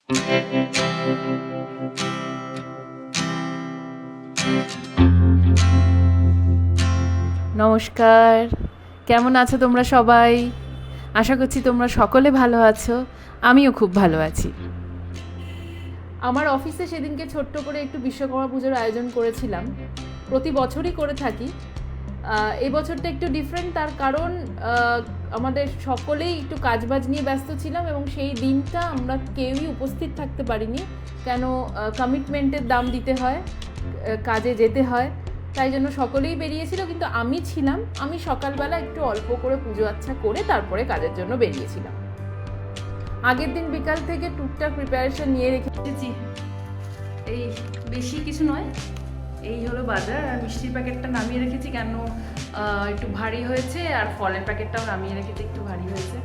নমস্কার, কেমন আছো তোমরা সবাই? আশা করছি তোমরা সকলে ভালো আছো। আমিও খুব ভালো আছি। আমার অফিসে সেদিনকে ছোট্ট করে একটু বিশ্বকর্মা পুজোর আয়োজন করেছিলাম। প্রতি বছরই করে থাকি। এই বছরটা একটু ডিফারেন্ট, তার কারণ আমাদের সকলেই একটু কাজবাজ নিয়ে ব্যস্ত ছিলাম এবং সেই দিনটা আমরা কেউই উপস্থিত থাকতে পারিনি। কেন, কমিটমেন্টের দাম দিতে হয়, কাজে যেতে হয়, তাই জন্য সকলেই বেরিয়েছিল, কিন্তু আমি ছিলাম। আমি সকালবেলা একটু অল্প করে পুজো আচ্ছা করে তারপরে কাজের জন্য বেরিয়েছিলাম। আগের দিন বিকাল থেকে টুকটাক প্রিপারেশন নিয়ে রেখেছি। এই বেশি কিছু নয়, এই হলো বাজার। আর মিষ্টির প্যাকেটটা নামিয়ে রেখেছি, কেন একটু ভারী হয়েছে, আর ফলের প্যাকেটটাও নামিয়ে রেখেছি, একটু ভারী হয়েছে।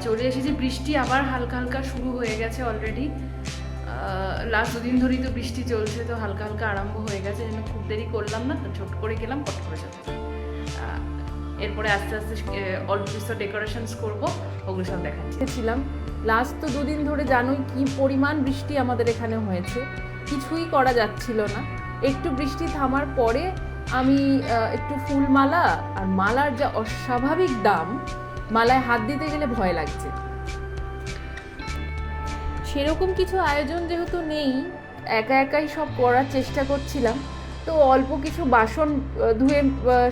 চলে এসেছি, বৃষ্টি আবার হালকা হালকা শুরু হয়ে গেছে অলরেডি। লাস্ট দুদিন ধরেই তো বৃষ্টি চলছে, তো হালকা হালকা আরম্ভ হয়ে গেছে, যেন খুব দেরি করলাম না, তো ছোট করে গেলাম, পট করে যাবো। এরপরে আস্তে আস্তে অল্প কিছু ডেকোরেশনস করবো, ওগুলো সব দেখাচ্ছিলাম। লাস্ট তো দুদিন ধরে জানোই কি পরিমাণ বৃষ্টি আমাদের এখানে হয়েছে, কিছুই করা যাচ্ছিল না। একটু বৃষ্টি থামার পরে আমি একটু ফুলমালা, আর মালার যা অস্বাভাবিক দাম, মালায় হাত দিতে গেলে ভয় লাগছে। সেরকম কিছু আয়োজন যেহেতু নেই, একা একাই সব করার চেষ্টা করছিলাম। তো অল্প কিছু বাসন ধুয়ে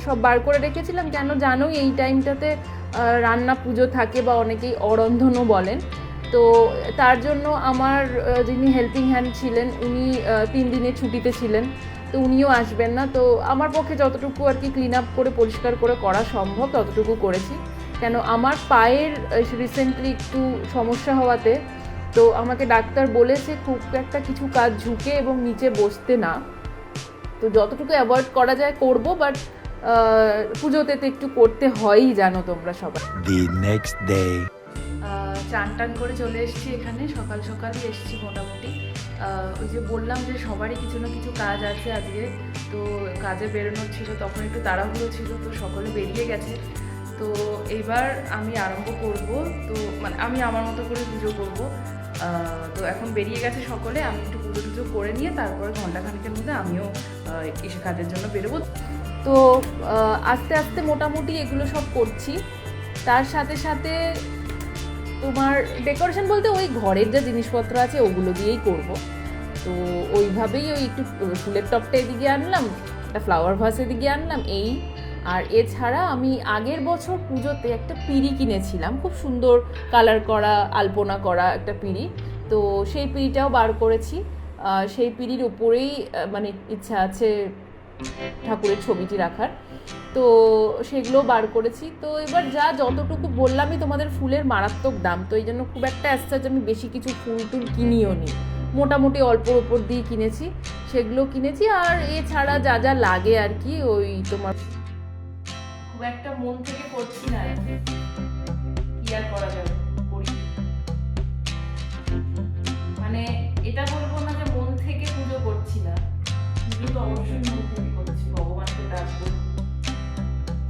সব বার করে রেখেছিলাম, কেন জানোই এই টাইমটাতে রান্না পুজো থাকে, বা অনেকেই অরন্ধনও বলেন। তো তার জন্য আমার যিনি হেল্পিং হ্যান্ড ছিলেন, উনি 3 দিনের ছুটিতে ছিলেন, তো উনিও আসবেন না। তো আমার পক্ষে যতটুকু আর কি ক্লিন আপ করে পরিষ্কার করে করা সম্ভব ততটুকু করেছি। কেন, আমার পায়ের রিসেন্টলি একটু সমস্যা হওয়াতে তো আমাকে ডাক্তার বলেছে খুব একটা কিছু কাজ ঝুঁকে এবং নিচে বসতে না। তো যতটুকু অ্যাভয়েড করা যায় করবো, বাট পুজোতে তো একটু করতে হয়ই, জানো তোমরা সবাই। The next day. চান টান করে চলে এসেছি এখানে, সকাল সকালই এসেছি মোটামুটি। ওই যে বললাম যে সবারই কিছু না কিছু কাজ আছে আজকে, তো কাজে বেরোনোর ছিল, তখন একটু তাড়াহুড়ো ছিল, তো সকলে বেরিয়ে গেছে। তো এইবার আমি আরম্ভ করব, তো মানে আমি আমার মতো করে পুজো করব। তো এখন বেরিয়ে গেছে সকলে, আমি একটু পুজো টুজো করে নিয়ে তারপরে ঘন্টাখানেকের মধ্যে আমিও এসে কাজের জন্য বেরোবো। তো আস্তে আস্তে মোটামুটি এগুলো সব করছি। তার সাথে সাথে তোমার ডেকোরেশন বলতে ওই ঘরের যা জিনিসপত্র আছে ওগুলো দিয়েই করব। তো ওইভাবেই ওই একটু ফুলের টপটা এদিকে আনলাম, একটা ফ্লাওয়ার ভাস এদিকে আনলাম, এই। আর এছাড়া আমি আগের বছর পুজোতে একটা পিঁড়ি কিনেছিলাম, খুব সুন্দর কালার করা, আলপনা করা একটা পিঁড়ি। তো সেই পিঁড়িটাও বার করেছি। সেই পিঁড়ির উপরেই মানে ইচ্ছা আছে ঠাকুরের ছবিটি রাখার, তো সেগুলো বার করেছি। তো এবার যা যতটুকু বললামই তোমাদের, ফুলের মারাত্মক দাম, তো এই জন্য খুব একটা অ্যাজ আমি বেশি কিছু ফুল টুল কিনিও নি, মোটামুটি অল্পর ওপর দিয়ে কিনেছি, সেগুলো কিনেছি। আর এছাড়া যা যা লাগে আর কি, ওই তোমার খুব একটা মন থেকে করছি না, কি আর করা যাবে, করি। মানে এটা বলবো না যে মন থেকে পুজো করছি না, পুজো তো অবশ্যই মন থেকে করছি, ভগবানকে ডাকবো।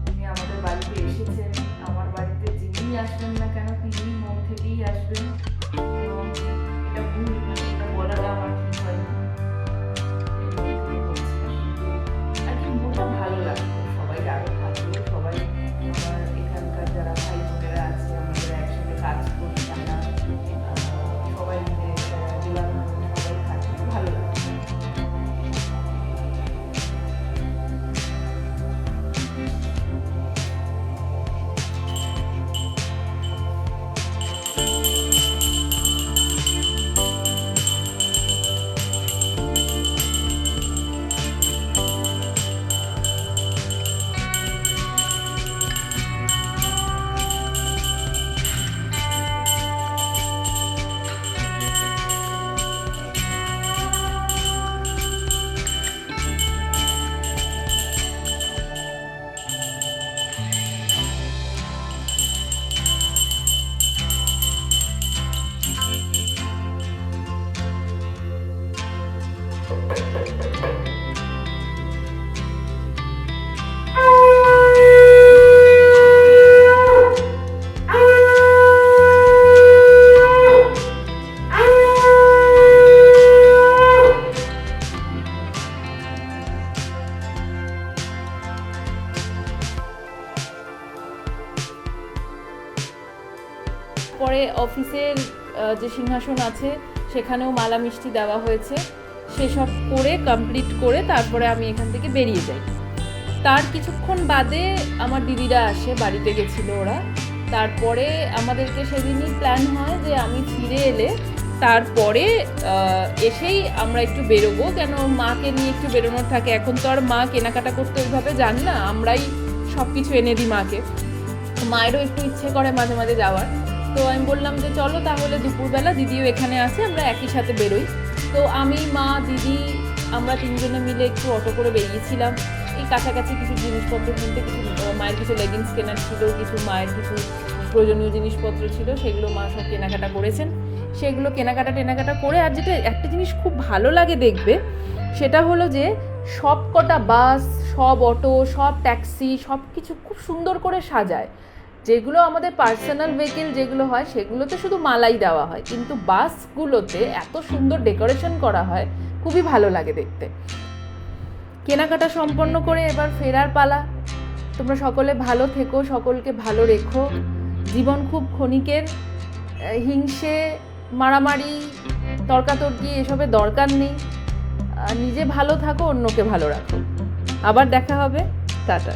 উনি আমাদের বাড়িতে এসেছেন, আমার বাড়িতে যিনি আসবেন না কেন তিনি মন থেকেই আসবেন। এটা ভুল, এটা বলাটা আমার ঠিক হয় না, আর কি মনটা ভালো লাগবে, সবাই আরো থাকবে, সবাই আমার এখানকার যারা ভাই বোনেরা আছে, আমাদের একসাথে কাজ করি, আমরা সবাই মিলে সবাই থাকবে, ভালো লাগবে। অফিসের যে সিংহাসন আছে সেখানেও মালা মিষ্টি দেওয়া হয়েছে। সেসব করে কমপ্লিট করে তারপরে আমি এখান থেকে বেরিয়ে যাই। তার কিছুক্ষণ বাদে আমার দিদিরা আসে, বাড়িতে গেছিলো ওরা। তারপরে আমাদেরকে সেদিনই প্ল্যান হয় যে আমি ফিরে এলে তারপরে এসেই আমরা একটু বেরোবো, কেন মাকে নিয়ে একটু বেরোনোর থাকে। এখন তো আর মা কেনাকাটা করতে ওইভাবে জান না, আমরাই সব কিছু এনে দিই মাকে। মায়েরও একটু ইচ্ছে করে মাঝে মাঝে যাওয়ার। তো আমি বললাম যে চলো তাহলে দুপুরবেলা দিদিও এখানে আছে, আমরা একই সাথে বেরোই। তো আমি, মা, দিদি আমরা তিনজনে মিলে একটু অটো করে বেরিয়েছিলাম এই কাছাকাছি কিছু জিনিসপত্র কিনতে। কিছু মায়ের কিছু লেগিংস কেনার ছিল, কিছু মায়ের কিছু প্রয়োজনীয় জিনিসপত্র ছিল, সেগুলো মা সব কেনাকাটা করেছেন। সেগুলো কেনাকাটা করে, আর যেটা একটা জিনিস খুব ভালো লাগে দেখবে, সেটা হলো যে সব কটা বাস, সব অটো, সব ট্যাক্সি সব কিছু খুব সুন্দর করে সাজায়। যেগুলো আমাদের পার্সোনাল ভেহিকেল যেগুলো হয় সেগুলোতে শুধু মালাই দেওয়া হয়, কিন্তু বাসগুলোতে এত সুন্দর ডেকোরেশন করা হয়, খুবই ভালো লাগে দেখতে। কেনাকাটা সম্পন্ন করে এবার ফেরার পালা। তোমরা সকলে ভালো থেকো, সকলকে ভালো রেখো। জীবন খুব ক্ষণিকের, হিংসে, মারামারি, তর্কাতর্কি এসবের দরকার নেই। নিজে ভালো থাকো, অন্যকে ভালো রাখো। আবার দেখা হবে, টাটা।